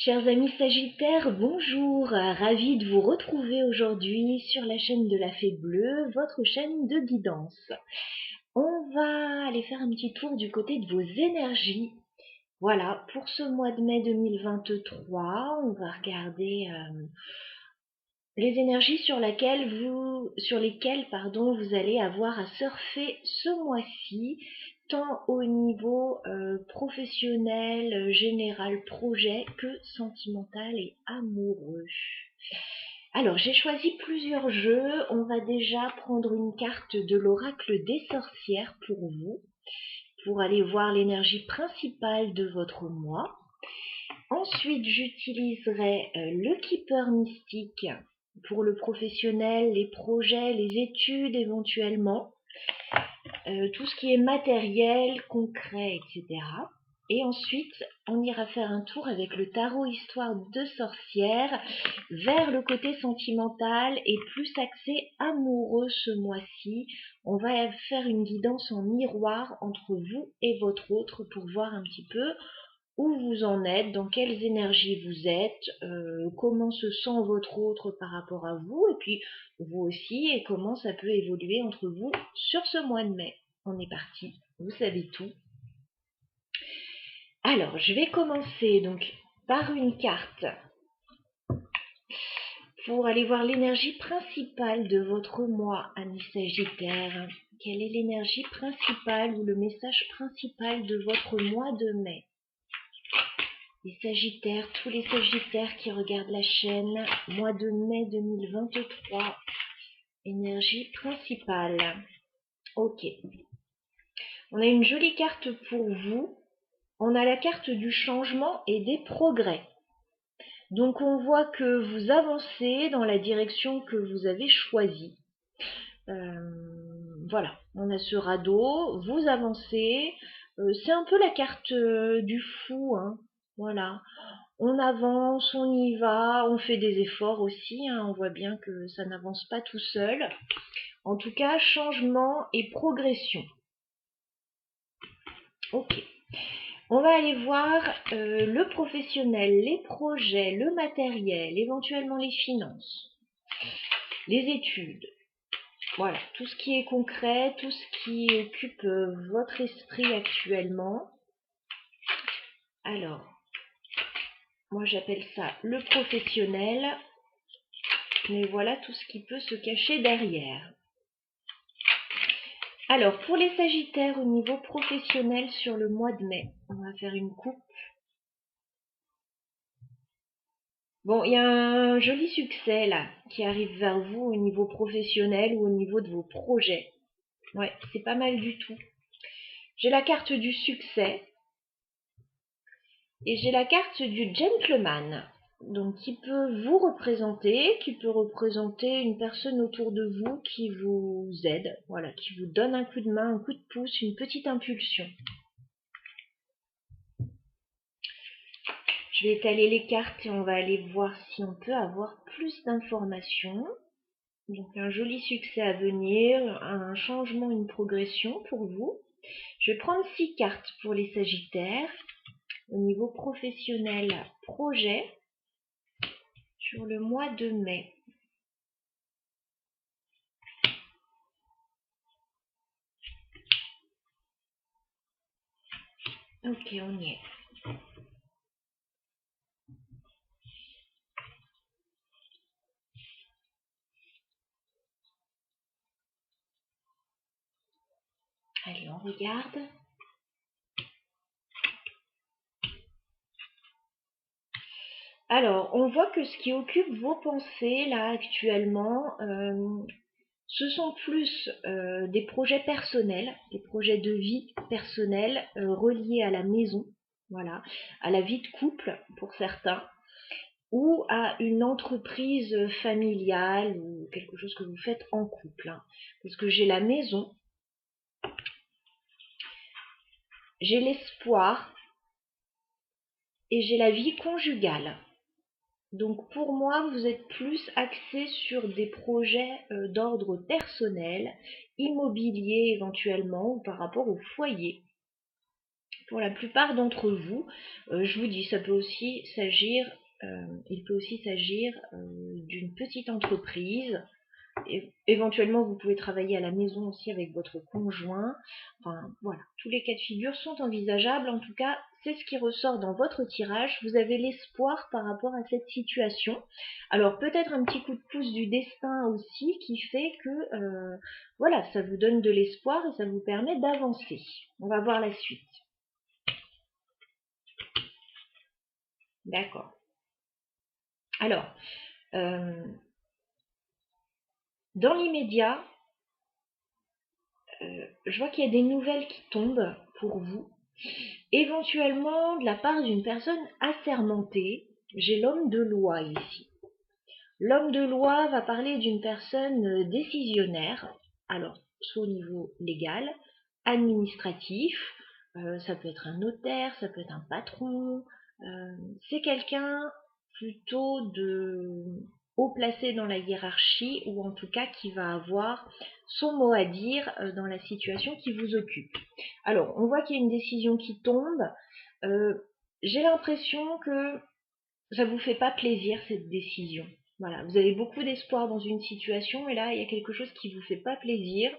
Chers amis Sagittaires, bonjour, ravi de vous retrouver aujourd'hui sur la chaîne de la Fée Bleue, votre chaîne de guidance. On va aller faire un petit tour du côté de vos énergies. Voilà, pour ce mois de mai 2023, on va regarder les énergies sur lesquelles vous allez avoir à surfer ce mois-ci, tant au niveau professionnel, général, projet, que sentimental et amoureux. Alors, j'ai choisi plusieurs jeux. On va déjà prendre une carte de l'oracle des sorcières pour vous, pour aller voir l'énergie principale de votre mois. Ensuite, j'utiliserai le Keeper mystique pour le professionnel, les projets, les études éventuellement, tout ce qui est matériel, concret, etc. Et ensuite, on ira faire un tour avec le tarot histoire de sorcière vers le côté sentimental et plus axé amoureux ce mois-ci. On va faire une guidance en miroir entre vous et votre autre pour voir un petit peu où vous en êtes, dans quelles énergies vous êtes, comment se sent votre autre par rapport à vous, et puis vous aussi, et comment ça peut évoluer entre vous sur ce mois de mai. On est parti, vous savez tout. Alors, je vais commencer donc par une carte pour aller voir l'énergie principale de votre mois, amis Sagittaires. Quelle est l'énergie principale ou le message principal de votre mois de mai? Les Sagittaires, tous les Sagittaires qui regardent la chaîne, mois de mai 2023, énergie principale. Ok. On a une jolie carte pour vous. On a la carte du changement et des progrès. Donc on voit que vous avancez dans la direction que vous avez choisie. Voilà, on a ce radeau, vous avancez. C'est un peu la carte du fou, hein. Voilà. On avance, on y va, on fait des efforts aussi, hein, on voit bien que ça n'avance pas tout seul. En tout cas, changement et progression. Ok. On va aller voir le professionnel, les projets, le matériel, éventuellement les finances, les études. Voilà, tout ce qui est concret, tout ce qui occupe votre esprit actuellement. Alors, moi j'appelle ça le professionnel, mais voilà tout ce qui peut se cacher derrière. Alors, pour les Sagittaires au niveau professionnel sur le mois de mai, on va faire une coupe. Bon, il y a un joli succès là qui arrive vers vous au niveau professionnel ou au niveau de vos projets. Ouais, c'est pas mal du tout. J'ai la carte du succès et j'ai la carte du gentleman. Donc qui peut vous représenter, qui peut représenter une personne autour de vous qui vous aide, voilà, qui vous donne un coup de main, un coup de pouce, une petite impulsion. Je vais étaler les cartes et on va aller voir si on peut avoir plus d'informations. Donc un joli succès à venir, un changement, une progression pour vous. Je vais prendre 6 cartes pour les Sagittaires. Au niveau professionnel, projet, sur le mois de mai. Ok, on y est. Allez, on regarde. Alors, on voit que ce qui occupe vos pensées, là, actuellement, ce sont plus des projets personnels, des projets de vie personnels reliés à la maison, voilà, à la vie de couple pour certains, ou à une entreprise familiale ou quelque chose que vous faites en couple. Hein. Parce que j'ai la maison, j'ai l'espoir et j'ai la vie conjugale. Donc pour moi, vous êtes plus axé sur des projets d'ordre personnel, immobilier éventuellement, ou par rapport au foyer. pour la plupart d'entre vous, je vous dis, ça peut aussi s'agir, il peut aussi s'agir d'une petite entreprise. Éventuellement, vous pouvez travailler à la maison aussi avec votre conjoint. Enfin, voilà, tous les cas de figure sont envisageables. En tout cas, c'est ce qui ressort dans votre tirage. Vous avez l'espoir par rapport à cette situation. Alors, peut-être un petit coup de pouce du destin aussi qui fait que, voilà, ça vous donne de l'espoir et ça vous permet d'avancer. On va voir la suite. D'accord. Alors, dans l'immédiat, je vois qu'il y a des nouvelles qui tombent pour vous. Éventuellement, de la part d'une personne assermentée, j'ai l'homme de loi ici. L'homme de loi va parler d'une personne décisionnaire, alors soit au niveau légal, administratif, ça peut être un notaire, ça peut être un patron, c'est quelqu'un plutôt de haut placé dans la hiérarchie ou en tout cas qui va avoir son mot à dire dans la situation qui vous occupe. Alors, on voit qu'il y a une décision qui tombe. J'ai l'impression que ça vous fait pas plaisir cette décision. Voilà, vous avez beaucoup d'espoir dans une situation et là, il y a quelque chose qui vous fait pas plaisir.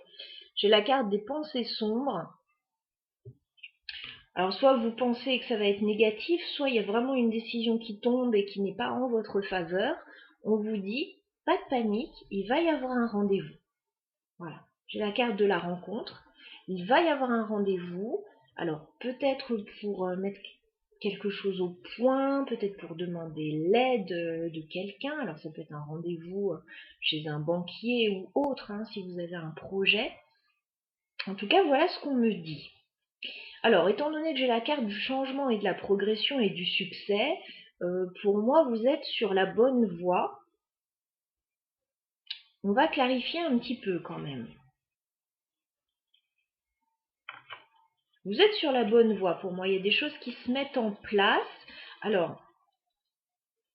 J'ai la carte des pensées sombres. Alors, soit vous pensez que ça va être négatif, soit il y a vraiment une décision qui tombe et qui n'est pas en votre faveur. On vous dit, pas de panique, il va y avoir un rendez-vous. Voilà, j'ai la carte de la rencontre. Il va y avoir un rendez-vous. Alors, peut-être pour mettre quelque chose au point, peut-être pour demander l'aide de quelqu'un. Alors, ça peut être un rendez-vous chez un banquier ou autre, hein, si vous avez un projet. En tout cas, voilà ce qu'on me dit. Alors, étant donné que j'ai la carte du changement et de la progression et du succès, pour moi, vous êtes sur la bonne voie. On va clarifier un petit peu quand même. Vous êtes sur la bonne voie pour moi. Il y a des choses qui se mettent en place. Alors,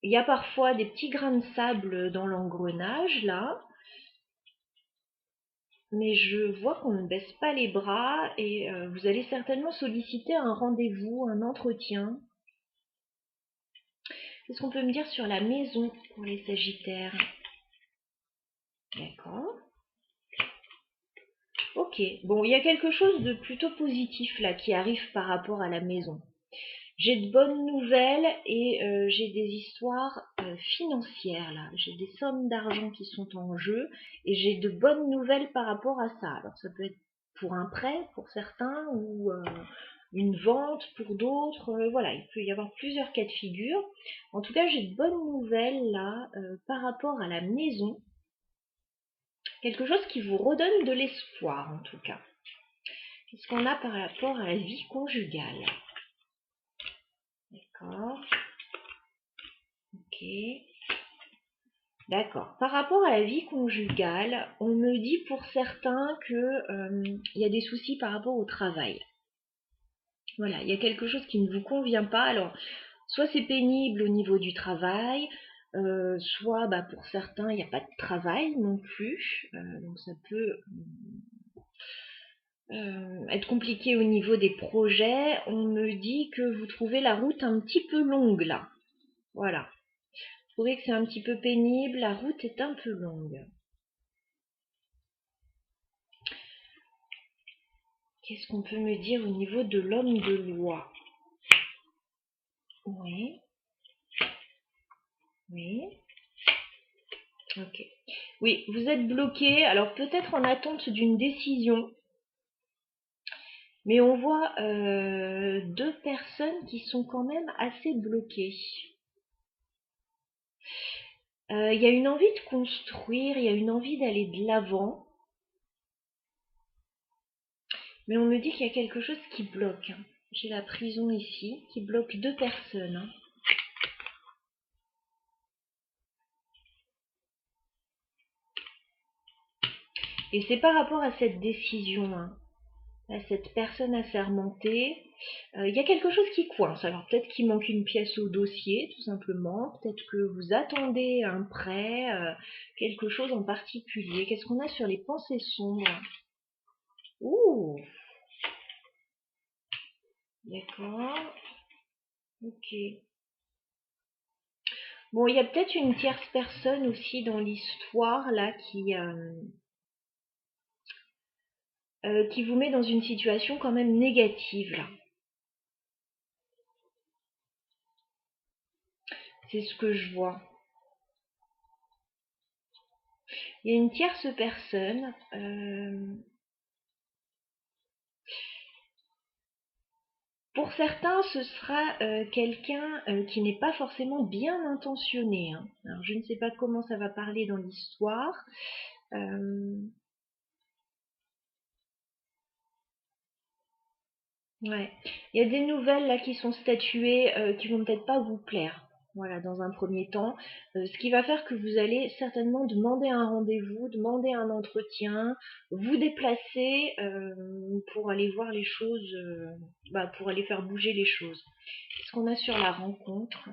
il y a parfois des petits grains de sable dans l'engrenage, là. Mais je vois qu'on ne baisse pas les bras et vous allez certainement solliciter un rendez-vous, un entretien. Qu'est-ce qu'on peut me dire sur la maison pour les Sagittaires? D'accord. Ok. Bon, il y a quelque chose de plutôt positif là qui arrive par rapport à la maison. J'ai de bonnes nouvelles et j'ai des histoires financières là. J'ai des sommes d'argent qui sont en jeu et j'ai de bonnes nouvelles par rapport à ça. Alors ça peut être pour un prêt pour certains ou une vente pour d'autres. Voilà, il peut y avoir plusieurs cas de figure. En tout cas, j'ai de bonnes nouvelles là par rapport à la maison. Quelque chose qui vous redonne de l'espoir en tout cas. Qu'est-ce qu'on a par rapport à la vie conjugale? D'accord. Ok. D'accord. Par rapport à la vie conjugale, on me dit pour certains que y a des soucis par rapport au travail. Voilà, il y a quelque chose qui ne vous convient pas. Alors, soit c'est pénible au niveau du travail, soit pour certains, il n'y a pas de travail non plus. Donc ça peut être compliqué au niveau des projets. On me dit que vous trouvez la route un petit peu longue là. Voilà. Vous trouvez que c'est un petit peu pénible, la route est un peu longue. Qu'est-ce qu'on peut me dire au niveau de l'homme de loi? Oui. Oui. Ok. Oui, vous êtes bloqué, alors peut-être en attente d'une décision, mais on voit deux personnes qui sont quand même assez bloquées. Il y a une envie de construire, il y a une envie d'aller de l'avant, mais on me dit qu'il y a quelque chose qui bloque. J'ai la prison ici, qui bloque deux personnes. Et c'est par rapport à cette décision, à cette personne assermentée. Il y a quelque chose qui coince. Alors peut-être qu'il manque une pièce au dossier, tout simplement. Peut-être que vous attendez un prêt, quelque chose en particulier. Qu'est-ce qu'on a sur les pensées sombres? Ouh! D'accord. Ok. Bon, il y a peut-être une tierce personne aussi dans l'histoire là qui vous met dans une situation quand même négative là. C'est ce que je vois. Il y a une tierce personne. Pour certains, ce sera quelqu'un qui n'est pas forcément bien intentionné, hein. Alors, je ne sais pas comment ça va parler dans l'histoire. Ouais. Il y a des nouvelles là qui sont statuées qui vont peut-être pas vous plaire. Voilà, dans un premier temps. Ce qui va faire que vous allez certainement demander un rendez-vous, demander un entretien, vous déplacer pour aller voir les choses, pour aller faire bouger les choses. Qu'est-ce qu'on a sur la rencontre?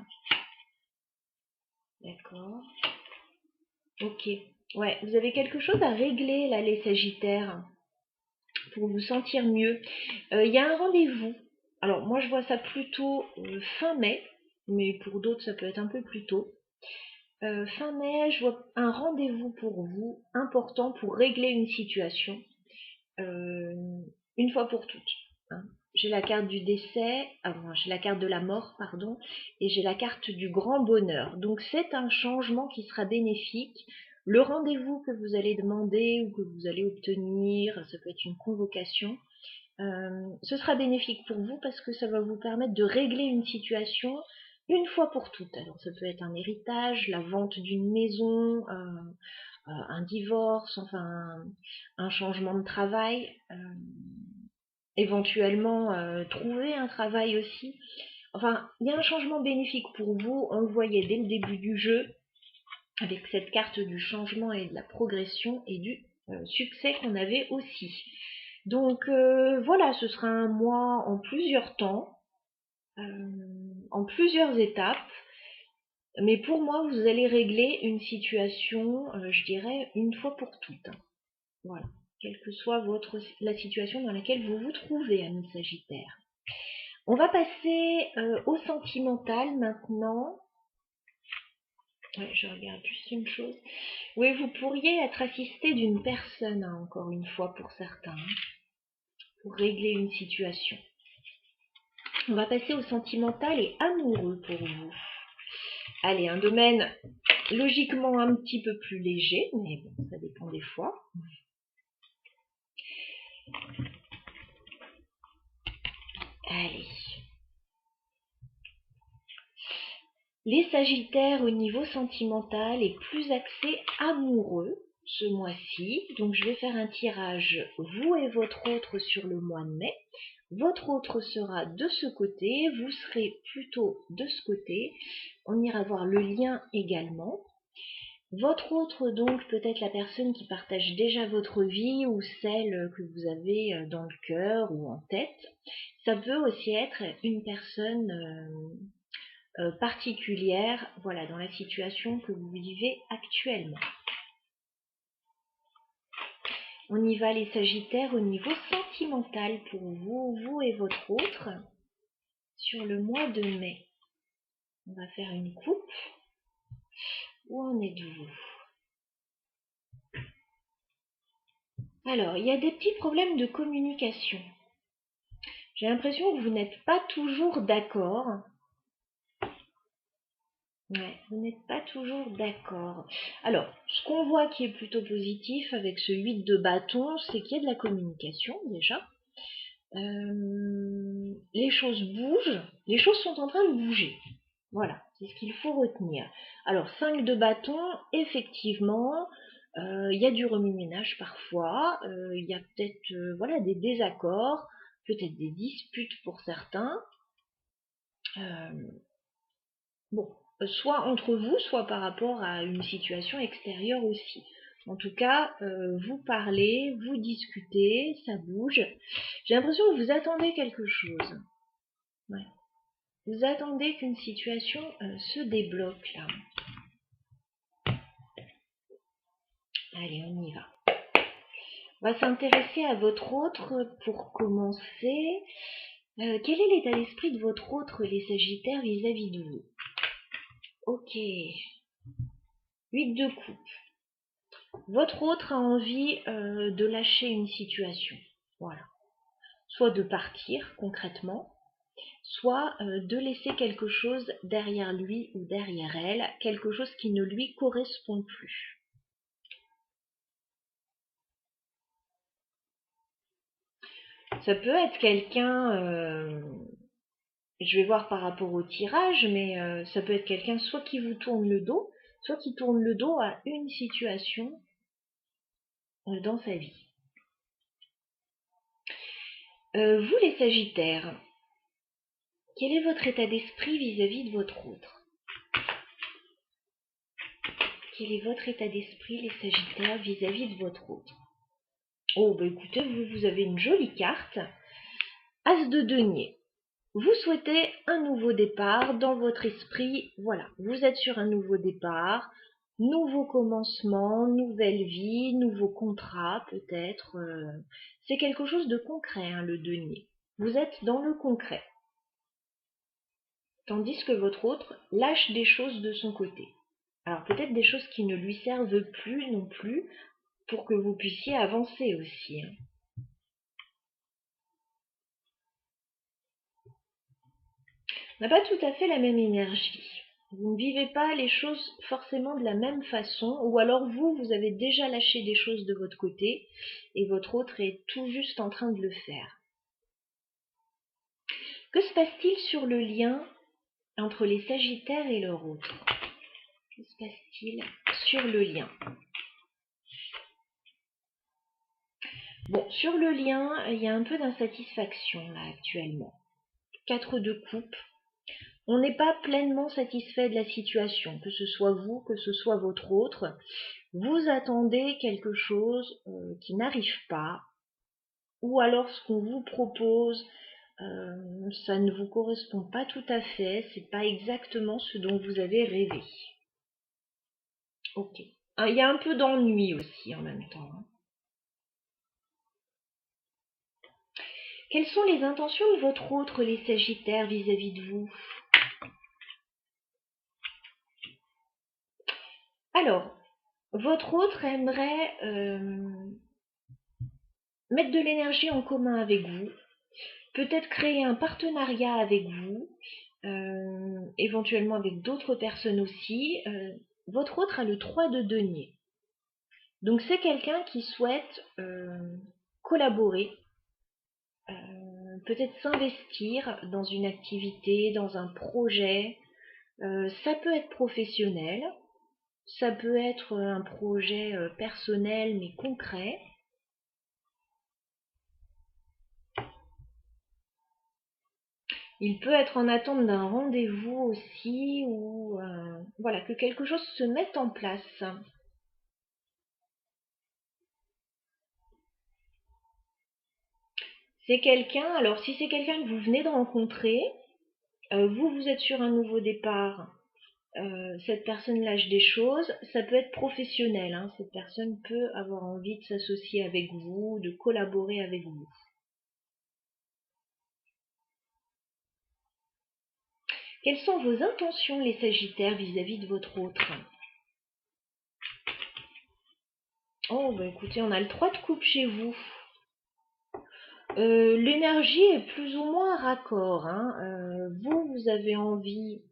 D'accord. Ok. Ouais, vous avez quelque chose à régler là, les Sagittaires, pour vous sentir mieux. Il y a un rendez-vous. Alors, moi, je vois ça plutôt fin mai, mais pour d'autres, ça peut être un peu plus tôt. Fin mai, je vois un rendez-vous pour vous important pour régler une situation euh, une fois pour toutes, hein. J'ai la carte du décès, j'ai la carte de la mort, pardon, et j'ai la carte du grand bonheur. Donc c'est un changement qui sera bénéfique. Le rendez-vous que vous allez demander ou que vous allez obtenir, ça peut être une convocation, ce sera bénéfique pour vous parce que ça va vous permettre de régler une situation une fois pour toutes. Alors ça peut être un héritage, la vente d'une maison, un divorce, enfin un changement de travail, éventuellement trouver un travail aussi. Enfin, il y a un changement bénéfique pour vous, on le voyait dès le début du jeu, avec cette carte du changement et de la progression et du succès qu'on avait aussi. Donc voilà, ce sera un mois en plusieurs temps, en plusieurs étapes. Mais pour moi, vous allez régler une situation, je dirais, une fois pour toutes. Voilà. Quelle que soit la situation dans laquelle vous vous trouvez, amis Sagittaire. On va passer au sentimental maintenant. Ouais, je regarde juste une chose. Oui, vous pourriez être assisté d'une personne, hein, encore une fois pour certains, hein, pour régler une situation. On va passer au sentimental et amoureux pour vous. Allez, un domaine logiquement un petit peu plus léger, mais bon, ça dépend des fois. Allez. Les Sagittaires au niveau sentimental est plus axé amoureux ce mois-ci. Donc je vais faire un tirage vous et votre autre sur le mois de mai. Votre autre sera de ce côté, vous serez plutôt de ce côté. On ira voir le lien également. Votre autre, donc, peut-être la personne qui partage déjà votre vie ou celle que vous avez dans le cœur ou en tête. Ça peut aussi être une personne particulière, voilà, dans la situation que vous vivez actuellement. On y va les Sagittaires au niveau sentimental pour vous, vous et votre autre, sur le mois de mai. On va faire une coupe. Où en êtes-vous? Alors, il y a des petits problèmes de communication. J'ai l'impression que vous n'êtes pas toujours d'accord. Ouais, vous n'êtes pas toujours d'accord. Alors, ce qu'on voit qui est plutôt positif avec ce 8 de bâton, c'est qu'il y a de la communication déjà. Les choses bougent, les choses sont en train de bouger. Voilà, c'est ce qu'il faut retenir. Alors, 5 de bâton, effectivement, il y a du remue-ménage parfois, il y a peut-être voilà, des désaccords, peut-être des disputes pour certains. Bon, soit entre vous, soit par rapport à une situation extérieure aussi. En tout cas, vous parlez, vous discutez, ça bouge. J'ai l'impression que vous attendez quelque chose. Ouais. Vous attendez qu'une situation se débloque là. Allez, on y va. On va s'intéresser à votre autre pour commencer. Quel est l'état d'esprit de votre autre, les Sagittaires, vis-à-vis de vous? Ok. 8 de coupe. Votre autre a envie de lâcher une situation. Voilà. Soit de partir concrètement, soit de laisser quelque chose derrière lui ou derrière elle, quelque chose qui ne lui correspond plus. Ça peut être quelqu'un, je vais voir par rapport au tirage, mais ça peut être quelqu'un soit qui vous tourne le dos, soit qui tourne le dos à une situation dans sa vie. Vous les Sagittaires, quel est votre état d'esprit vis-à-vis de votre autre? Quel est votre état d'esprit, les Sagittaires, vis-à-vis de votre autre? Oh, bah écoutez, vous avez une jolie carte. As de denier. Vous souhaitez un nouveau départ dans votre esprit. Voilà, vous êtes sur un nouveau départ, nouveau commencement, nouvelle vie, nouveau contrat peut-être. C'est quelque chose de concret, hein, le denier. Vous êtes dans le concret. Tandis que votre autre lâche des choses de son côté. Alors peut-être des choses qui ne lui servent plus non plus pour que vous puissiez avancer aussi. Hein. On n'a pas tout à fait la même énergie. Vous ne vivez pas les choses forcément de la même façon, ou alors vous avez déjà lâché des choses de votre côté, et votre autre est tout juste en train de le faire. Que se passe-t-il sur le lien entre les Sagittaires et leur autre? Que se passe-t-il sur le lien? Bon, sur le lien, il y a un peu d'insatisfaction là actuellement. 4 de coupe. On n'est pas pleinement satisfait de la situation, que ce soit vous, que ce soit votre autre. Vous attendez quelque chose qui n'arrive pas, ou alors ce qu'on vous propose, ça ne vous correspond pas tout à fait, c'est pas exactement ce dont vous avez rêvé. Ok. Il y a un peu d'ennui aussi en même temps. Hein. Quelles sont les intentions de votre autre, les Sagittaires, vis-à-vis de vous? Alors, votre autre aimerait mettre de l'énergie en commun avec vous, peut-être créer un partenariat avec vous, éventuellement avec d'autres personnes aussi. Votre autre a le 3 de denier. Donc c'est quelqu'un qui souhaite collaborer, peut-être s'investir dans une activité, dans un projet. Ça peut être professionnel, ça peut être un projet personnel mais concret. Il peut être en attente d'un rendez-vous aussi, ou voilà, que quelque chose se mette en place. C'est quelqu'un, alors si c'est quelqu'un que vous venez de rencontrer, vous êtes sur un nouveau départ, cette personne lâche des choses, ça peut être professionnel, hein, cette personne peut avoir envie de s'associer avec vous, de collaborer avec vous. Quelles sont vos intentions, les Sagittaires, vis-à-vis de votre autre? Oh, bah écoutez, on a le 3 de coupe chez vous. L'énergie est plus ou moins raccord. Hein. Vous avez envie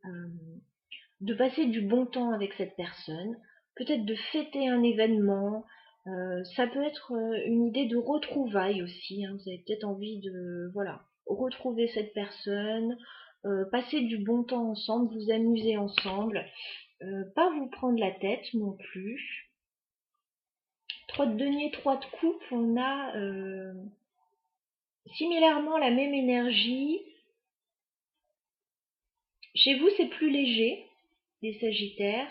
de passer du bon temps avec cette personne, peut-être de fêter un événement. Ça peut être une idée de retrouvailles aussi. Hein. Vous avez peut-être envie de retrouver cette personne, passer du bon temps ensemble, vous amuser ensemble, pas vous prendre la tête non plus. 3 de denier, 3 de coupe, on a similairement la même énergie. Chez vous, c'est plus léger, les Sagittaires.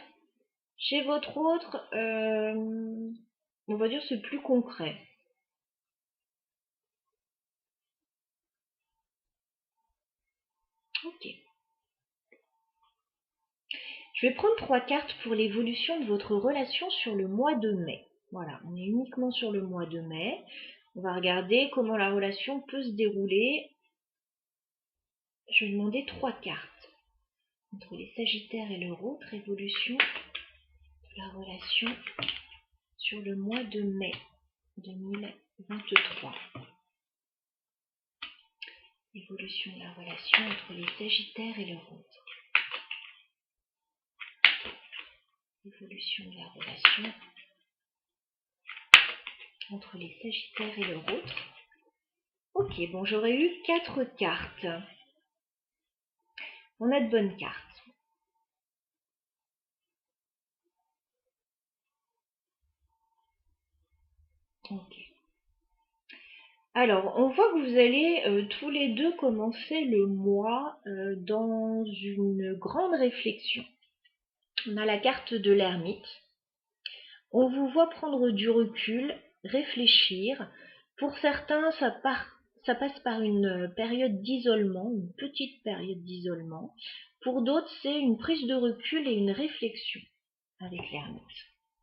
Chez votre autre, on va dire c'est plus concret. Ok. Je vais prendre 3 cartes pour l'évolution de votre relation sur le mois de mai. Voilà, on est uniquement sur le mois de mai. On va regarder comment la relation peut se dérouler je vais demander 3 cartes. Entre les Sagittaires et leur autre, évolution de la relation sur le mois de mai 2023. Évolution de la relation entre les Sagittaires et leur autre. Évolution de la relation entre les Sagittaires et leur autre. Ok, bon, j'aurais eu 4 cartes. On a de bonnes cartes. Ok. Alors, on voit que vous allez tous les deux commencer le mois dans une grande réflexion. On a la carte de l'ermite. On vous voit prendre du recul, réfléchir. Pour certains, ça passe par une période d'isolement, une petite période d'isolement. Pour d'autres, c'est une prise de recul et une réflexion avec l'ermite.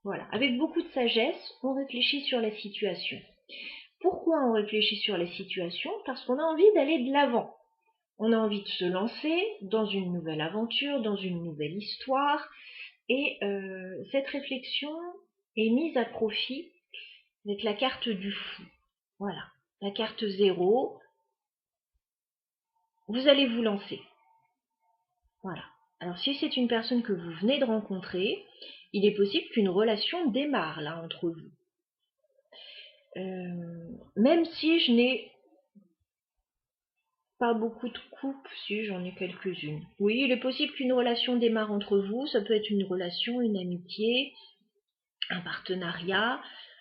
Voilà, avec beaucoup de sagesse, on réfléchit sur la situation. Pourquoi on réfléchit sur la situation? Parce qu'on a envie d'aller de l'avant. On a envie de se lancer dans une nouvelle aventure, dans une nouvelle histoire. Et cette réflexion est mise à profit avec la carte du fou. Voilà, la carte 0. Vous allez vous lancer. Voilà. Alors si c'est une personne que vous venez de rencontrer, il est possible qu'une relation démarre là entre vous. Même si je n'ai pas beaucoup de couples, si j'en ai quelques-unes. Oui, il est possible qu'une relation démarre entre vous, ça peut être une relation, une amitié, un partenariat,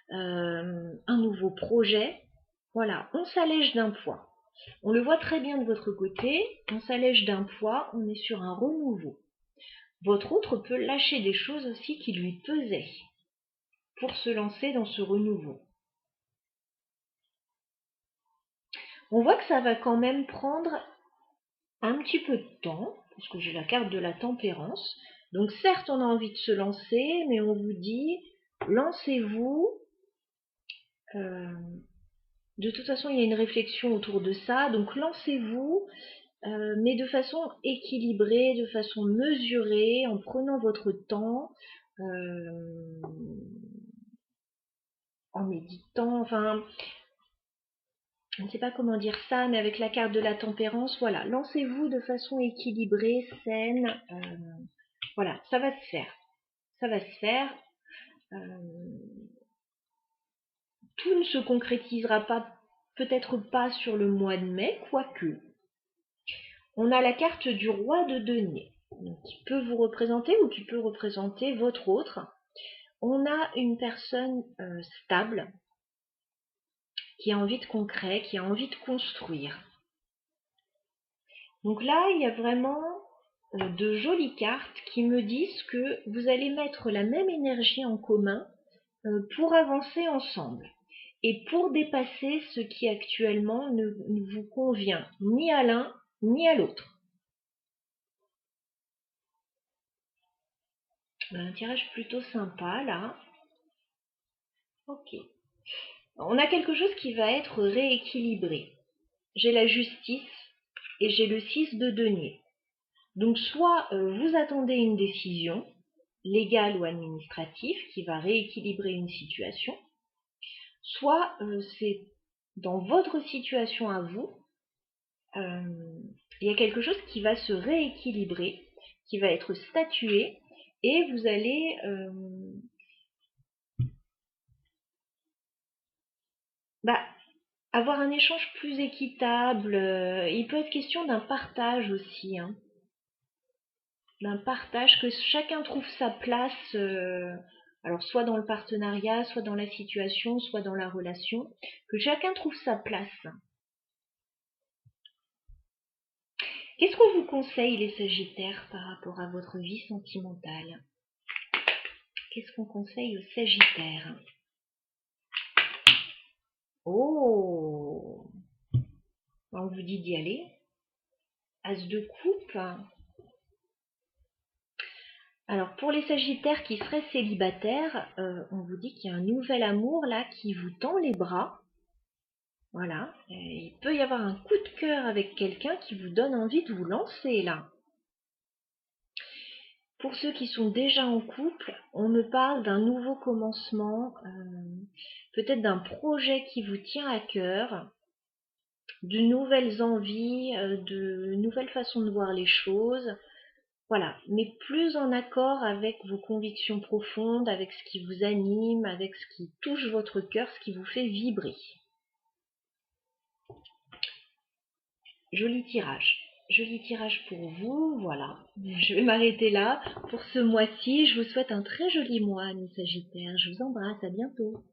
un nouveau projet. Voilà, on s'allège d'un poids. On le voit très bien de votre côté, on s'allège d'un poids, on est sur un renouveau. Votre autre peut lâcher des choses aussi qui lui pesaient pour se lancer dans ce renouveau. On voit que ça va quand même prendre un petit peu de temps, parce que j'ai la carte de la tempérance. Donc certes, on a envie de se lancer, mais on vous dit, lancez-vous. De toute façon, il y a une réflexion autour de ça, donc lancez-vous, mais de façon équilibrée, de façon mesurée, en prenant votre temps, en méditant, enfin, je ne sais pas comment dire ça, mais avec la carte de la tempérance, voilà, lancez-vous de façon équilibrée, saine, voilà, ça va se faire. Ça va se faire. Tout ne se concrétisera pas, peut-être pas sur le mois de mai, quoique. On a la carte du roi de denier, qui peut vous représenter ou qui peut représenter votre autre. On a une personne stable, qui a envie de concret, qui a envie de construire. Donc là, il y a vraiment de jolies cartes qui me disent que vous allez mettre la même énergie en commun pour avancer ensemble et pour dépasser ce qui actuellement ne vous convient ni à l'un ni à l'autre. Un tirage plutôt sympa là. Ok. On a quelque chose qui va être rééquilibré. J'ai la justice et j'ai le 6 de denier. Donc soit vous attendez une décision légale ou administrative qui va rééquilibrer une situation, soit c'est dans votre situation à vous, il y a quelque chose qui va se rééquilibrer, qui va être statué, et vous allez avoir un échange plus équitable. Il peut être question d'un partage aussi, hein. D'un partage, que chacun trouve sa place, alors soit dans le partenariat, soit dans la situation, soit dans la relation, que chacun trouve sa place. Qu'est-ce qu'on vous conseille les Sagittaires par rapport à votre vie sentimentale? Qu'est-ce qu'on conseille aux Sagittaires? Oh, on vous dit d'y aller. As de coupe. Alors pour les Sagittaires qui seraient célibataires, on vous dit qu'il y a un nouvel amour là qui vous tend les bras. Voilà, il peut y avoir un coup de cœur avec quelqu'un qui vous donne envie de vous lancer là. Pour ceux qui sont déjà en couple, on me parle d'un nouveau commencement, peut-être d'un projet qui vous tient à cœur, de nouvelles envies, de nouvelles façons de voir les choses. Voilà, mais plus en accord avec vos convictions profondes, avec ce qui vous anime, avec ce qui touche votre cœur, ce qui vous fait vibrer. Joli tirage. Joli tirage pour vous, voilà. Je vais m'arrêter là pour ce mois-ci. Je vous souhaite un très joli mois, mes Sagittaires. Je vous embrasse, à bientôt.